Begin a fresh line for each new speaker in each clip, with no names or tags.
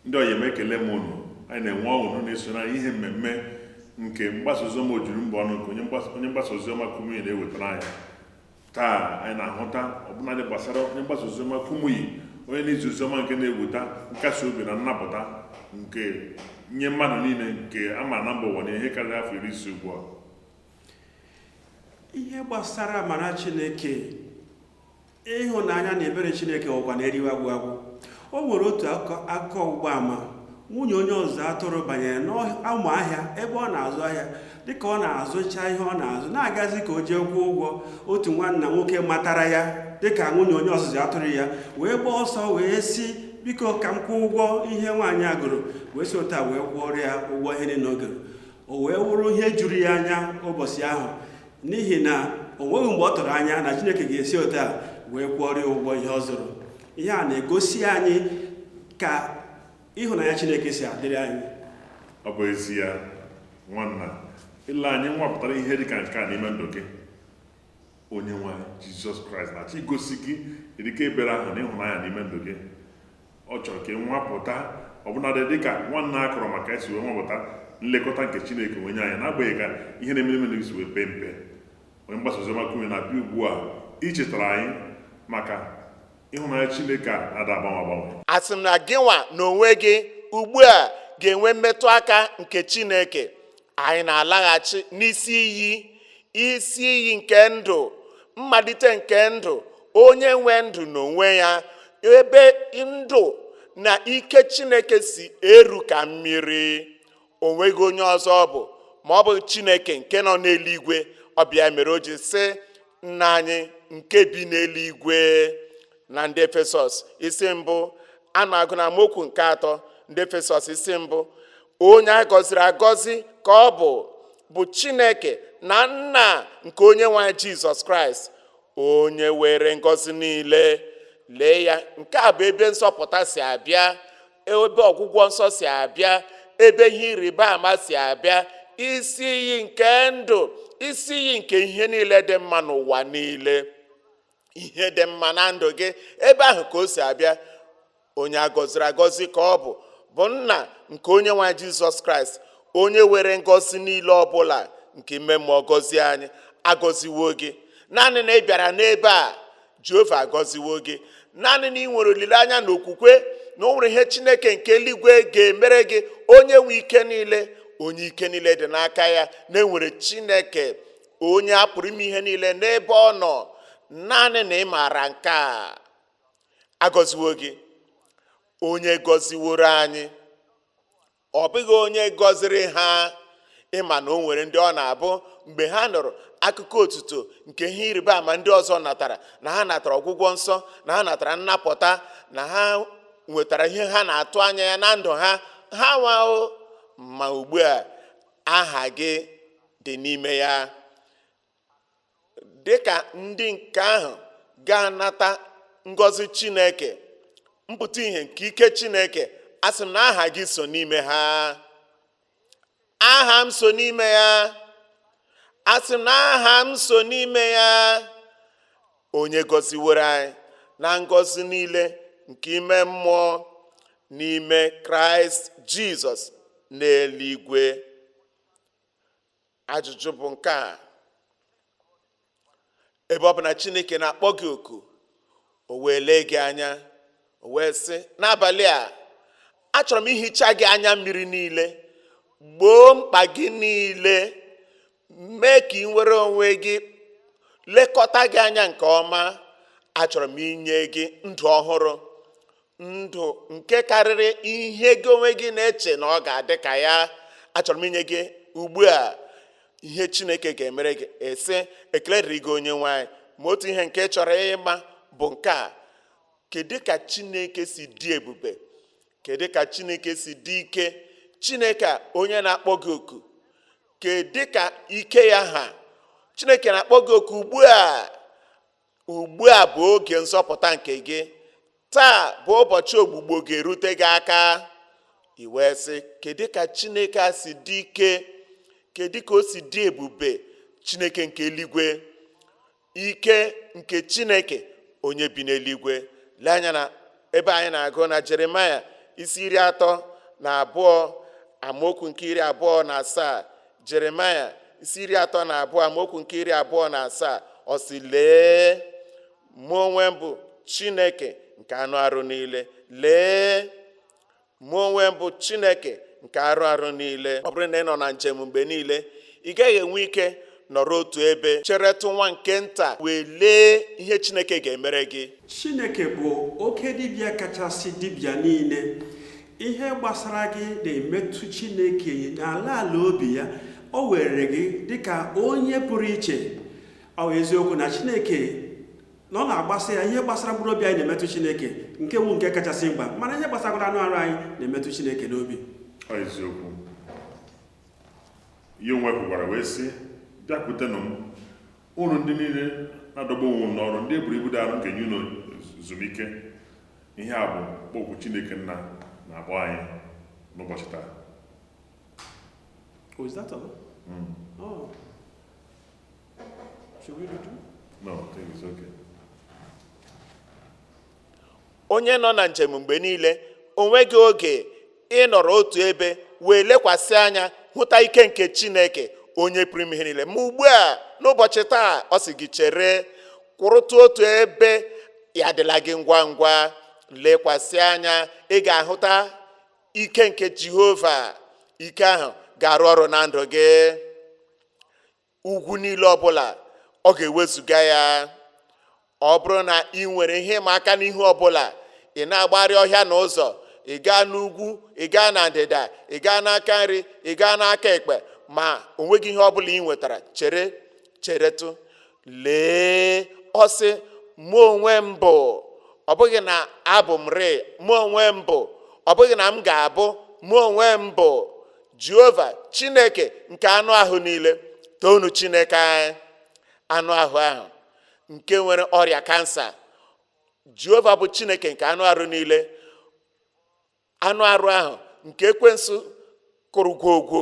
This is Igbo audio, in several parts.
ndị ọyị ekele m unu anyị na-enwe ọṅụ na-eso na ihe mmemme nke mgbasa oziọma ojuru mba ọnụ nke onye mgbasa oziọma Kumuyi na-ewetara anyị taa. Anyị na-ahụta ọbụnadị gbasara onye mgbasa oziọma Kumuyi, onye na-ezi oziọma nke na-eweta nkasi obi na nnapụta nke nye mmadụ niile nke ama na mba ụwa na ihe karịrị afọ 10 ugbu a.
Ihe gbasara amara Chineke, ịhụnanya na ebere Chineke ọkwa na-eriwe agwụ. O nwere otu akụkọ ọgbụgba ama, nwunye onye ọzụzụ atụrụ banyere n'ụmụ ahịa ebe ọ na-azụ ahịa. Dịka ọ na-azụcha ihe ọ na-azụ na-agazi ka o jee kwụọ ụgwọ, otu nwanna nwoke matara ya dịka nwunye onye ọzụzụ atụrụ ya wee gbaa ọsọ wee sị, biko ka m kwụọ ụgwọ ihe nwaanyị a gụrụ, wee si ụta wee kwụọrọ ya ụgwọ ihe niile o gụrụ. O wee wụrụ ihe juru ya anya ụbọchị ahụ, n'ihi na o nweghị mgbe ọ tụrụ anya na Chineke ga-esi ụta wee kwụọrọ ya ụgwọ ihe ọ zụrụ. Ihe a na-egosi anyị ka ịhụnanya Chineke si adịrị anyị.
Ọ bụ ezi ya nwanna, ile anyị nwapụtara ihe dịka nke a n'ime ndụ gị. Onye nwe Jizọs Kraịst na-achọ igosi gị ịdịka ebere ahụ na ịhụnanya n'ime ndụ gị. Ọ chọrọ ka ị nwapụta ọbụnadị dịka nwanna a kọrọ maka esi wee nwapụta nlekọta nke Chineke nwenye anyị, n'agbanyeghị ka ihe na-emere eme si wee pee mpe. Onye mgbasa oziọma Kumuyi na-abịa ugbu a ichetara anyị maka ịhụnanya Chineke a na-ada agbanwe.
Asị m na gịnwa n'onwe gị ugbu a ga-enwe mmetụ aka nke Chineke. Anyị na-alaghachi n'isi iyi nke ndụ, mmalite nke ndụ, onye nwe ndụ n'onwe ya, ebe ndụ na ike Chineke si eru ka mmiri. O nweghị onye ọzọ ọ bụ ma ọ bụ Chineke nke nọ n'eluigwe. Ọ bịa mere o ji sị, nna anyị nke bi n'eluigwe. Na ndị Efesọs isi mbụ a na-agụ na amaokwu nke 3, ndị Efesọs isi mbụ, onye a gọziri agọzi ka ọ bụ Chineke na nna nke onye nwe Jizọs Kraịst, onye were ngọzi niile. Lee ya, nke a bụ ebe nsọpụta si abịa, ebe ọgwụgwọ nsọ si abịa, ebe ihe ịrịba ama si abịa, isi iyi nke ndụ, isi iyi nke ihe niile dị mma n'ụwa niile. Ihe dị mma na ndụ gị, ebe ahụ ka o si abịa. Onye agọziri agọzi ka ọ bụ nna nke onye nwe Jizọs Kraịst, onye were ngọzi niile ọbụla nke ime mmụọ gọzie anyị. Agọziwo gị naanị na ị bịara n'ebe a, Jehova agọziwo gị naanị na ị nwere olileanya na okwukwe na o nwere ihe Chineke nke eluigwe ga-emere gị. Onye nwe ike niile, onye ike niile dị n'aka ya, na-enwere Chineke onye a pụrụ ime ihe niile n'ebe ọ nọ. Naanị na ị maara nke a, agọziwo gị. Onye gọziworo anyị, ọ bụghị onye gọziri ha. Ịma na o nwere ndị ọ na-abụ mgbe ha nụrụ akụkọ otuto nke ihe ịrịba ama ndị ọzọ natara, na ha natara ọgwụgwọ nsọ, na ha natara nnapụta, na ha nwetara ihe ha na-atụ anya ya na ndụ ha, ha nwao. Ma ugbu a aha gị dị n'ime ya. Dịka ndị nke ahụ ga-anata ngọzi Chineke, mpụta ihe nke ike Chineke, asị m na aha gị so n'ime ha. Aha m so n'ime ya. Asị m na aha m so n'ime ya. Onye gọziworo anyị na ngọzi niile nke ime mmụọ n'ime Kraịst Jizọs n'eluigwe. Ajụjụ bụ nke a: ebe ọ bụ na Chineke na-akpọ gị oku, o wee lee gị anya, o wee sị, n'abalị a achọrọ m ihicha gị anya mmiri niile, gboo mkpa gị niile, mee ka ị nwere onwe gị, lekọta gị anya nke ọma. Achọrọ m inye gị ndụ ọhụrụ, ndụ nke karịrị ihe gị onwe gị na-eche na ọ ga-adị ka ya. Achọrọ m inye gị ugbu a ihe Chineke ga-emere gị. Ese ekele dịrị gị onye nwanyị. Ma otu ihe nke chọrọ ịma bụ nke a: kedu ka Chineke si dị ebube, kedu ka Chineke si dị ike? Chineke a onye na-akpọ gị oku, kedu ka ike ya ha? Chineke na-akpọ gị oku ugbu a bụ oge nzọpụta nke gị. Taa bụ ụbọchị ogbugbo ga-erute gị aka. I wee sị, kedu ka Chineke a si dị ike, kedu ka o si dị ebube? Chineke nke eluigwe, ike nke Chineke onye bi n'eluigwe. Lee anya na ebe anyị na-agụ na Jeremaya isi 32 amaokwu nke 27, Jeremaya isi 32 amaokwu nke 27, ọ sị, lee, mụ onwe m bụ Chineke nke anụ arụ niile. Lee, mụ onwe m bụ Chineke nke arụ niile. Ọ bụrụ na ị nọ na njem mgbe niile, ị gaghị enwe ike nọrọ otu ebe cheretụ nwa nke nta wee lee ihe Chineke ga-emere gị.
Chineke bụ oke dibịa kachasị dibịa niile. Ihe gbasara gị na-emetụ Chineke n'ala obi ya. O were gị dịka onye pụrụ iche. Ọ bụ eziokwu na Chineke na ọ na-agbasa ya. Ihe gbasara mkpụrụ obi anyị na-emetụ Chineke nke bụ nke kachasị mkpa, mana ihe gbasara anụ arụ anyị na-emetụ Chineke n'obi.
Ọ eziokwu. Ihe onwe kwukwara wee sị, bịakwutenụ m, unu ndị niile na-adọgbu onwe n'ọrụ, ndị eburu ibu dị arọ nke nye unu ezumike. Ihe a bụ okwu Chineke nna na-akpọ anyị n'ụbọchị taa.
Oh, is that all? Oh. Should we do two?
No, I think it's okay.
Onye nọ na njem mgbe niile, onweghị oge ịnọrọ otu ebe wee lekwasị anya hụta ike nke Chineke onye pụrụ ime ihe niile. Ma ugbu a, n'ụbọchị taa, ọ sị gị chere, kwụrụtụ otu ebe, ya adịla gị ngwa ngwa, lekwasị anya, ị ga-ahụta ike nke Jehova. Ike ahụ ga-arụ ọrụ na ndụ gị. Ugwu niile ọbụla ọ ga-ewezuga ya. Ọ bụrụ na ị nwere ihe ịma aka n'ihu ọbụla, ị na-agbara ọhịa na ụzọ, ị gaa n'ugwu, ị gaa na ndịda, ị gaa n'aka nri, ị gaa n'aka ekpe, ma o nweghị ihe ọbụla ị nwetara, cheretụ, lee, ọ sị, mụ onwe m bụ, ọ bụghị na abụ m rịị, mụ onwe m bụ, ọ bụghị na m ga-abụ, mụ onwe m bụ Jehova, Chineke nke anụ ahụ niile. Toonu Chineke anyị. Anụ ahụ ahụ nke nwere ọrịa kansa, Jehova bụ Chineke nke anụ arụ niile. Anụ arụ ahụ nke ekwensu kụrụ gwogwo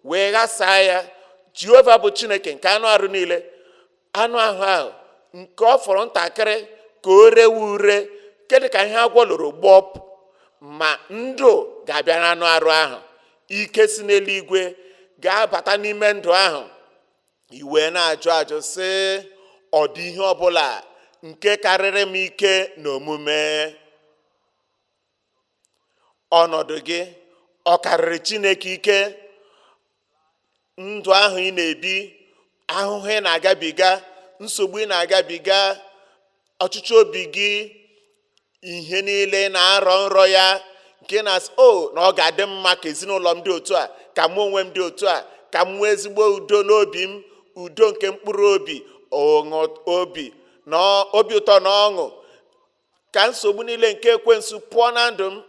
wee ghasaa ya, Jehova bụ Chineke nke anụ arụ niile. Anụ ahụ nke ọ fọrọ ntakịrị ka o rewe ure, kedụ ka ihe agwọ lụrụ gbọpụ, ma ndụ ga-abịa n'anụ arụ ahụ. Ike si n'eluigwe ga-abata n'ime ndụ ahụ. Iwe na-ajụ sị, ọ dị ihe ọbụla nke karịrị m ike n'omume? Ọnọdụ gị ọ karịrị Chineke ike? Ndụ ahụ ị na-ebi, ahụhụ ị na-agabiga, nsogbu ị na-agabiga, ọchịchị obi gị, ihe niile na-arọ nrọ ya, nke na-asị, na ọ ga-adị mma ka ezinụlọ m dị otu a, ka mụ onwe m dị otu a, ka m nwee ezigbo udo n'obi m, udo nke mkpụrụ obi, obi na obi ụtọ na ọṅụ, ka nsogbu niile nke ekwensu pụọ na ndụ m,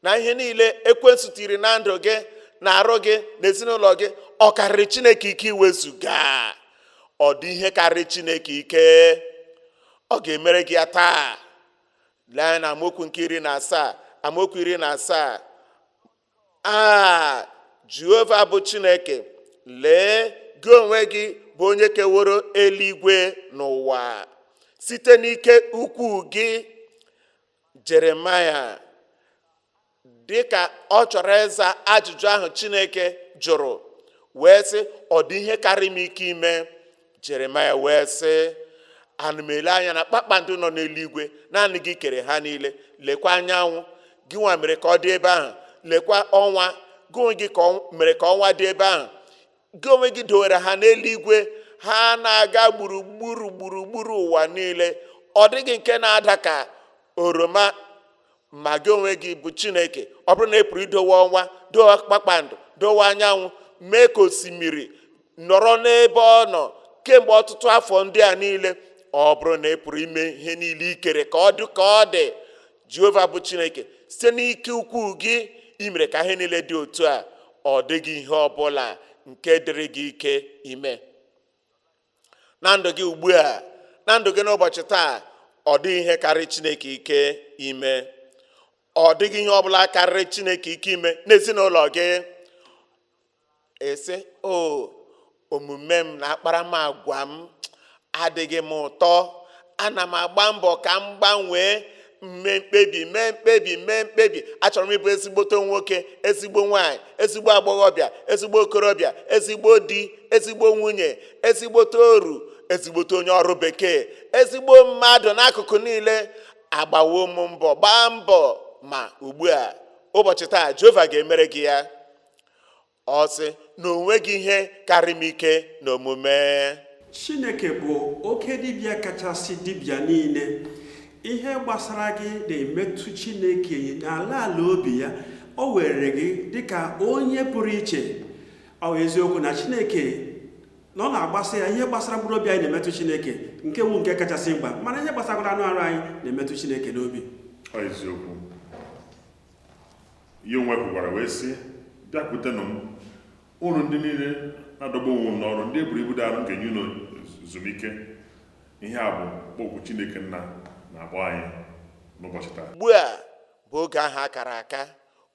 na ihe niile ekwensu tiri na ndụ gị, na arụ gị, na ezinụlọ gị, ọ karịrị Chineke ike iwezuga? Ọ dị ihe karịrị Chineke ike? Ọ ga-emere gị ya taa. Lee na amaokwu nke 17, amaokwu 17. Jehova bụ Chineke, lee, gị onwe gị bụ onye keworo eluigwe n'ụwa site n'ike ukwuu gị. Jeremaya, dịka ọ chọrọ ịza ajụjụ ahụ Chineke jụrụ, wee sị, ọ dị ihe karịrị m ike ime? Jeremaya wee sị, ana m ele anya na kpakpando nọ n'eluigwe, naanị gị kere ha niile. Lekwa anyanwụ, gị nwa mere ka ọ dị ebe ahụ. Lekwa ọnwa, gị onwe gị mere ka ọnwa dị ebe ahụ. Gị onwe gị dowere ha n'eluigwe, ha na-aga gburugburu ụwa niile. Ọ dịghị nke na-ada ka oroma, ma gị onwe gị bụ Chineke. Ọ bụrụ na ị pụrụ idowe ọnwa, dowe kpakpando, dowe anyanwụ, mee ka osimiri nọrọ n'ebe ọ nọ kemgbe ọtụtụ afọ ndị a niile, ọ bụrụ na ị pụrụ ime ihe niile ikere ka ọ dị ka ọ dị, Jehova bụ Chineke, site n'ike ukwuu gị, imere ka ihe niile dị otu a, ọ dịghị ihe ọbụla nke dịrị gị ike ime. Na ndụ gị ugbu a, na ndụ gị n'ụbọchị taa, ọ dịghị ihe karịrị Chineke ike ime. Ọ dịghị ihe ọbụla karịrị Chineke ike ime n'ezinụlọ gị. Ese, omume m na akparamagwa m adịghị m ụtọ, ana m agba mbọ ka m gbanwee, mee mkpebi achọrọ m ịbụ ezigbote nwoke, ezigbo nwaanyị, ezigbo agbọghọbịa, ezigbo okorobịa, ezigbo di, ezigbo nwunye, ezigbote oru, ezigbote onye ọrụ bekee, ezigbo mmadụ n'akụkụ niile. Agbawo m mbọ, gbaa mbọ, ma ugbu a ụbọchị taa Jehova ga-emere gị ya. Ọ sị na onweghị ihe karị m ike n'omume.
Chineke bụ oke dibịa kachasị dibịa niile. Ihe gbasara gị na-emetụ Chineke n'ala obi ya. O were gị dịka onye pụrụ iche. Ọ bụ eziokwu na Chineke na ọ na-agbasa ya. Ihe gbasara mkpụrụ obi anyị na-emetụ Chineke nke wu nke kachasị mkpa, mana ihe gbasara anụ arụ anyị na-emetụ Chineke n'obi.
Ọ eziokwu. Ihe onwe kwukwara wee sị, bịakwutenụ m unu ndị niile na-adọgbu onwe n'ọrụ, ndị eburu ibu dị arọ nke nye unu ezumike. Ihe a bụ okwu Chineke nna na-akpọ anyị n'ụbọchị taa.
Ugbu a bụ oge ahụ akara aka,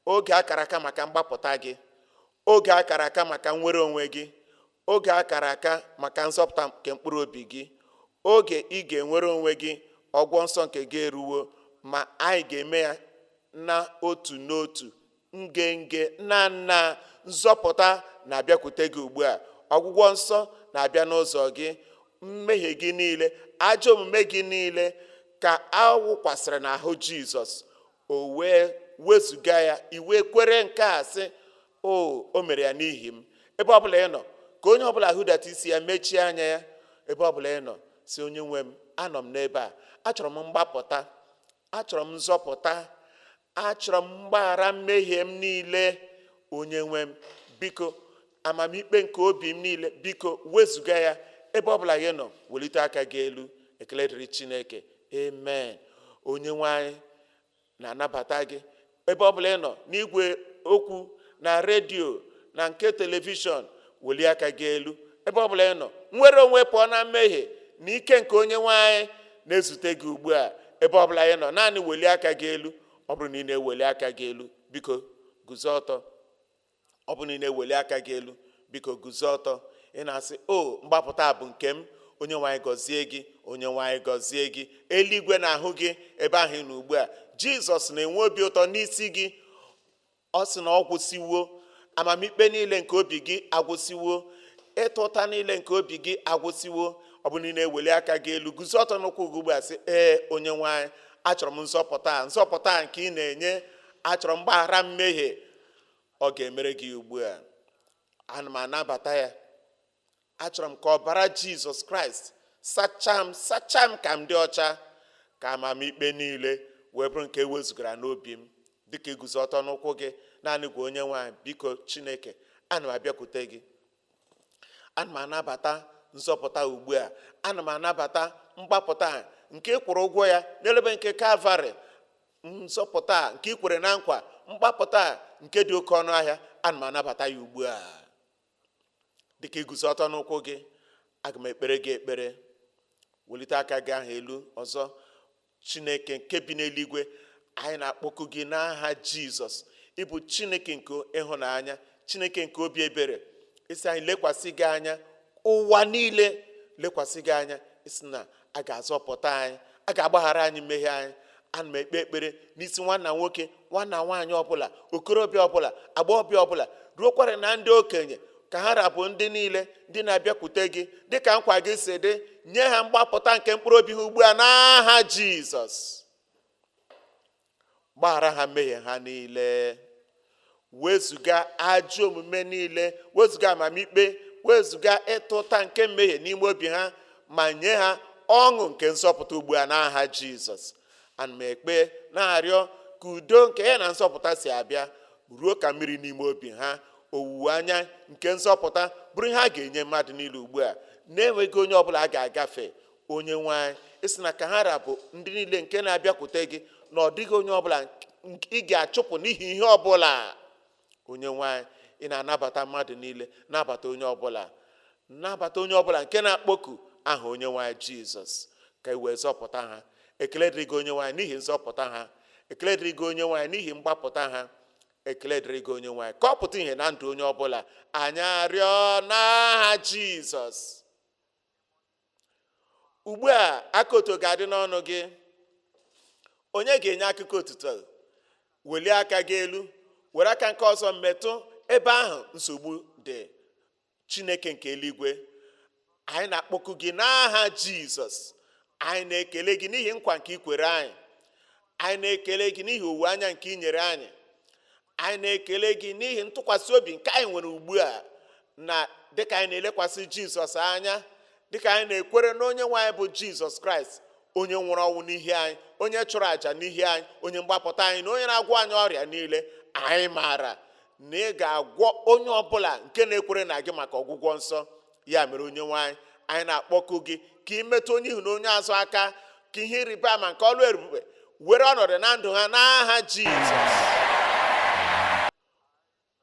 oge akara aka maka mgbapụta gị, oge akara aka maka nnwere onwe gị, oge akara aka maka nzọpụta nke mkpụrụ obi gị, oge ị ga-enwere onwe gị. Ọgwọ nsọ nke gị eruwo, ma anyị ga-eme ya na otu n'otu, ngenge na nzọpụta na-abịakwute gị ugbu a. Ọgwụgwọ nsọ na-abịa n'ụzọ gị. Mmehie gị niile, ajọ omume gị niile ka awụkwasịrị n'ahụ Jizọs. O wee wezụga ya, iwe kwere nke a sị, o mere ya n'ihi m. Ebe ọbụla ị nọ, ka onye ọbụla hụdata isi ya, mechie anya ya. Ebe ọbụla ị nọ, si onye nwe m, anọ m n'ebe a, achọrọ m mgbapụta, achọrọ m nzọpụta, achọrọ m mgbaghara mmehie m niile. Onye nwe m, biko, amamikpe nke obi m niile, biko wezụga ya. Ebe ọbụla gị nọ, welite aka gị elu. Ekele dịrị Chineke. Amen. Onye nwe anyị na-anabata gị. Ebe ọbụla ị nọ, n'igwe okwu, na redio, na nke telivishọn, welie aka gị elu. Ebe ọbụla ị nọ, nwere onwe pụọ na mmehie na ike nke onye nwe anyị na-ezute gị ugbu a. Ebe ọbụla ị nọ, naanị welie aka gị elu. Ọ bụrụ na ị na-eweli aka gị elu, biko guzo ọtọ. Ọ bụrụ na ị na-eweli aka gị elu, biko guzo ọtọ. Ị na-asị, mgbapụta bụ nke m. Onye nwe anyị gọzie gị, onye nwe anyị gọzie gị. Eluigwe na-ahụ gị ebe ahụ ị nọ ugbu a. Jizọs na-enwe obi ụtọ n'isi gị. Ọ sị na ọ gwụsiwo. Amamikpe niile nke obi gị agwụsiwo. Ịta ụta niile nke obi gị agwụsiwo. Ọ bụ na ị na-eweli aka gị elu, guzo ọtọ n'ụkwụ gị ugbu a sị, onye nwe anyị, achọrọ m nzọpụta nke ị na-enye. Achọrọ m mgbaghara mmehie. Ọ ga-emere gị ugbu a. Ana m anabata ya. Achọrọ m ka ọbara Jizọs Kraịst sachaa m ka m dị ọcha, ka amamikpe niile wee bụrụ nke wezugara n'obi m. Dịka iguzo ọtọ n'ụkwụ gị, naanị gwa onye nwaanyị, biko Chineke, ana m abịakwute gị. Ana m anabata nzọpụta ugbu a. Ana m anabata mgbapụta nke ị kwụrụ ụgwọ ya n'elebe nke Kalvarị. Nzọpụta nke ị kwere na nkwa, mgbapụta nke dị oke ọnụ ahịa, ana m anabata ya ugbu a. Dịka iguzo ọtọ n'ụkwụ gị, aga m ekpere gị ekpere. Welite aka gị ahụ elu ọzọ. Chineke nke bi n'eluigwe, anyị na-akpọku gị n'aha Jizọs. Ịbụ Chineke nke ịhụnanya, Chineke nke obi ebere. Isi anyị lekwasị gị anya, ụwa niile lekwasị gị anya. Isi na a ga-azọpụta anyị, a ga-agbaghara anyị mmehie anyị. Ana m ekpe ekpere n'isi nwanna nwoke, nwanna nwaanyị ọbụla, okorobịa ọbụla, agbọghọbịa ọbụla, ruokwara na ndị okenye, ka ha rabụ ndị niile ndị na-abịakwute gị dịka nkwa gị si dị. Nye ha mgbapụta nke mkpụrụ obi ha ugbu a n'aha Jizọs. Gbaghara ha mmehie ha niile. Wezụga ajọ omume niile, wezụga amamikpe, wezụga ịta ụta nke mmehie n'ime obi ha, ma nye ha ọṅụ nke nzọpụta ugbu a n'aha Jizọs. Ana m ekpe na-arịọ ka udo nke ya na nzọpụta si abịa ruo ka mmiri n'ime obi ha. Owuwe anya nke nzọpụta bụrụ ihe a ga-enye mmadụ niile ugbu a, na-enweghị onye ọbụla a ga-agafe. Onye nwanyị, isi na ka ha rabụ ndị niile nke na-abịakwute gị, na ọ dịghị onye ọbụla ị ga-achụpụ n'ihi ihe ọbụla. Onye nwanyị, ị na-anabata mmadụ niile, nabata onye ọbụla, nabata onye ọbụla nke na-akpọku aha onye nwanyị Jizọs, ka e wee zọpụta ha. Ekele dịrị gị onye nwanyị n'ihi nzọpụta ha. Ekele dịrị gị onye nwanyị n'ihi mgbapụta ha. Ekele dịrị gị onye nwanyị ka ọ pụta ihe na ndụ onye ọbụla. Anyị arịọ n'aha Jizọs. Ugbu a aka oto ga-adị n'ọnụ gị. onye ga-enye akụkọ otuto? Welie aka gị elu, were aka nke ọzọ metụ ebe ahụ nsogbu dị. Chineke nke eluigwe, anyị na-akpọku gị n'aha Jizọs. Anyị na-ekele gị n'ihi nkwa nke ikwere anyị. Anyị na-ekele gị n'ihi owuwe anya nke i nyere anyị. Anyị na-ekele gị n'ihi ntụkwasị obi nke anyị nwere ugbu a, na dịka anyị na-elekwasị Jizọs anya, dịka anyị na-ekwere na onye nwe anyị bụ Jizọs Kraịst, onye nwụrụ ọnwụ n'ihi anyị, onye chụrụ àjà n'ihi anyị, onye mgbapụta anyị na onye na-agwọ anyị ọrịa niile. Anyị maara na ị ga-agwọ onye ọbụla nke na-ekwere na gị maka ọgwụgwọ nsọ. Ya mere onye nwe anyị, anyị na-akpọku gị ka ị metụ onye ihu na onye azụ aka, ka ihe ịrịba ama nke ọlụ ebube were ọnọdụ na ndụ ha n'aha Jizọs.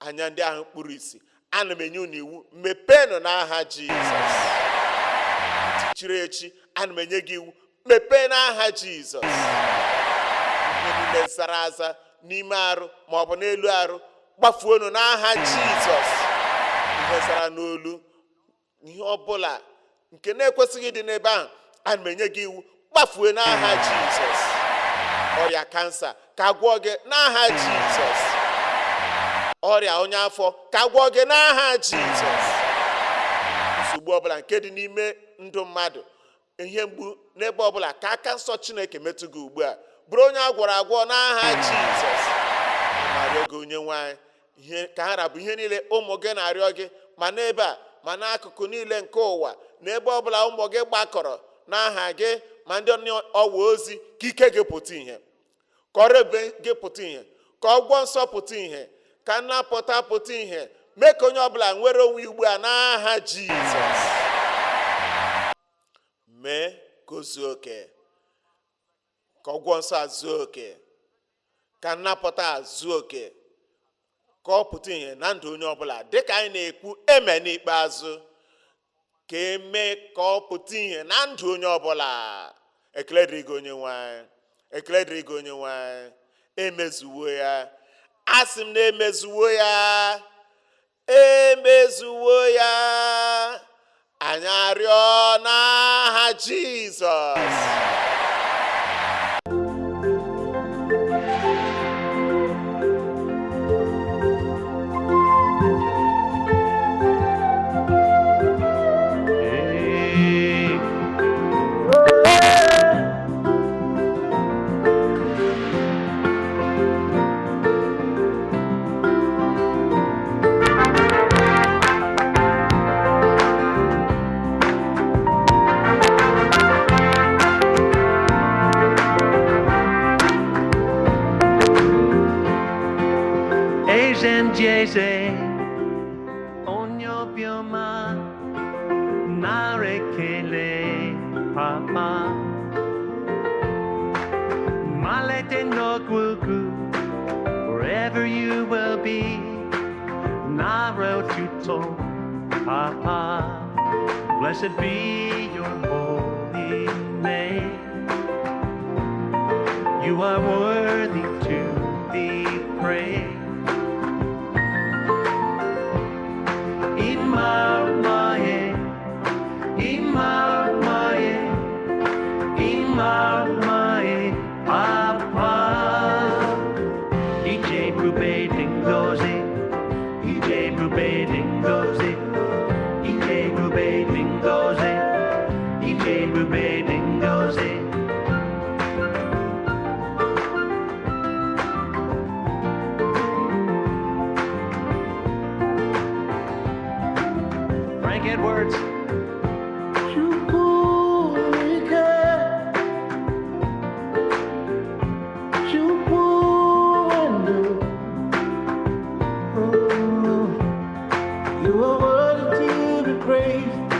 Anya ndị ahụ kpuru ìsì, ana m enye unu iwu, mepeenụ n'aha Jizọs. Ntị chiri echi, ana m enye gị iwu, mepee n'aha Jizọs. Ihe niile zara aza n'ime arụ ma ọ bụ n'elu arụ, gbafuonu n'aha Jizọs. Ihe zara n'olu, ihe ọbụla nke na-ekwesịghị dị n'ebe ahụ, ana m enye gị iwu, gbafue n'aha Jizọs. Ọrịa kansa ka gwọọ gị n'aha Jizọs. Ọrịa onye afọ ka gwọọ gị n'aha Jizọs. Nsogbu ọbụla nke dị n'ime ndụ mmadụ, ihe mgbu n'ebe ọbụla, ka aka nsọ Chineke metụ gị ugbu a, bụrụ onye agwọrọ agwọ n'aha Jizọs. Na-arịọ gị onye nwanyị, ihe ka ha rabụ ihe niile ụmụ gị na-arịọ gị, ma n'ebe a ma n'akụkụ niile nke ụwa, n'ebe ọbụla ụmụ gị gbakọrọ n'aha gị, ma ndị ọwa ozi, ka ike gị pụta ihe, ka ọrụ ebe gị pụta ihe, ka ọgwọ nsọ pụta ihe, ka nnapụta pụta ihe. Mee ka onye ọbụla nwere onwe ugbu a n'aha Jizọs. Mee ka o zuo oke, ka ọgwọ nsọ azuo oke, ka nnapụta azuo oke, ka ọ pụta ihe na ndụ onye ọbụla. Dịka anyị na-ekwu eme n'ikpeazụ, ka eme ka ọ pụta ihe na ndụ onye ọbụla. Ekele dịrị gị onye nwanyị, ekele dịrị gị onye nwanyị. Emezuwo ya, asị m na emezuwo ya, emezuwo ya. Anyị arịọ n'aha Jizọs.
Jeze onye obiọma nara ekele papa, malete n'ogwugwu wherever you will be, nara otuto papa. Blessed be your holy name. You are worthy to be praised. Edwards.
You are worthy to be praised.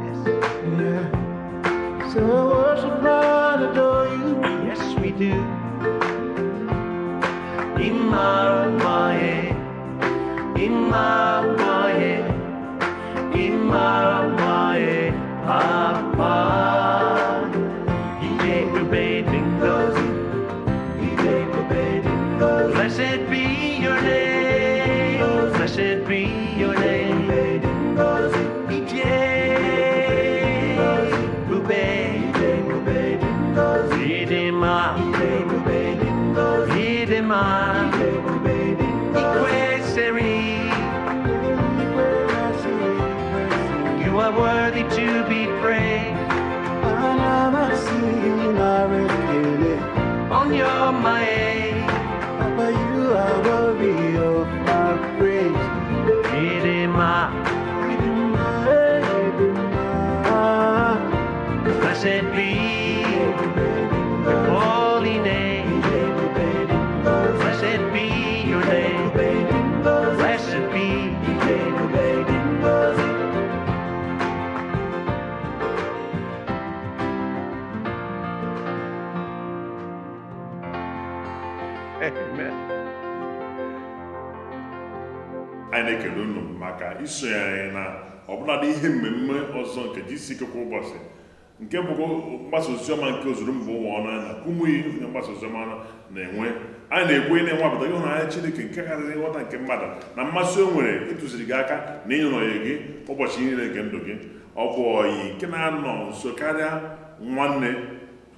Yes.
Yeah. So I worship and adore you.
Yes, we do. Immanuel, Immanuel, Immanuel, Papa. He gave the bathing those. He gave the bathing those. Blessed be your name. Blessed be your name. He gave the bathing those. Amen.
anyị na-ekele unu maka isonye anyị na ọbụladị ihe mmemme ọzọ nke jisike kwa ụbọchị nke bụkwa mgbasa oziọma nke ozuru mba ụwa ọnụ na kumuyi onye mgbasa oziọma na-enwe. anyị na-ekwu na-enwapụta ịhụnanya Chineke nke karịrị nghọta nke mmadụ na mmasị o nwere ịtụziri gị aka na ịnyụnọnye gị ụbọchị niile nke ndụ gị. Ọ bụ ọyị nke na-anọ nso karịa nwanne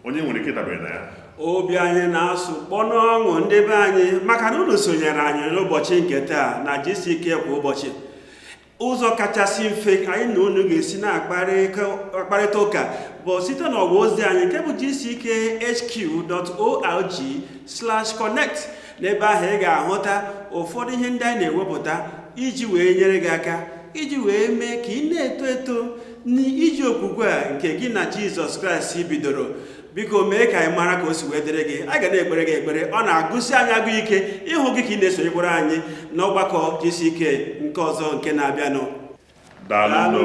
onye nwere ike dabere na ya.
Obi anyị na-asụ kpọnụ ọṅụ ndị be anyị maka na unu sonyere anyị n'ụbọchị nke taa na jisike kwa ụbọchị. Ụzọ kachasị mfe anyị na unu ga-esi na-akparịta ụka bụ site n'ọwa ozi anyị nke bụ gchq.org/connect. n'ebe ahụ ị ga-ahụta ụfọdụ ihe ndị anyị na-ewepụta iji wee nyere gị aka iji wee mee ka ị na-eto eto n'iji okwukwe a nke gị na Jizọs Kraịst bidoro. Biko mee ka anyị mara ka o si wee dịrị gị. A ga na-ekpere gị ekpere, ọ na-agụsi anyị agụ ike ịhụ gị ka ị na-esonyekwara anyị n'ọgbakọ jisike nke ọzọ nke na-abịanụ.
Daalụ.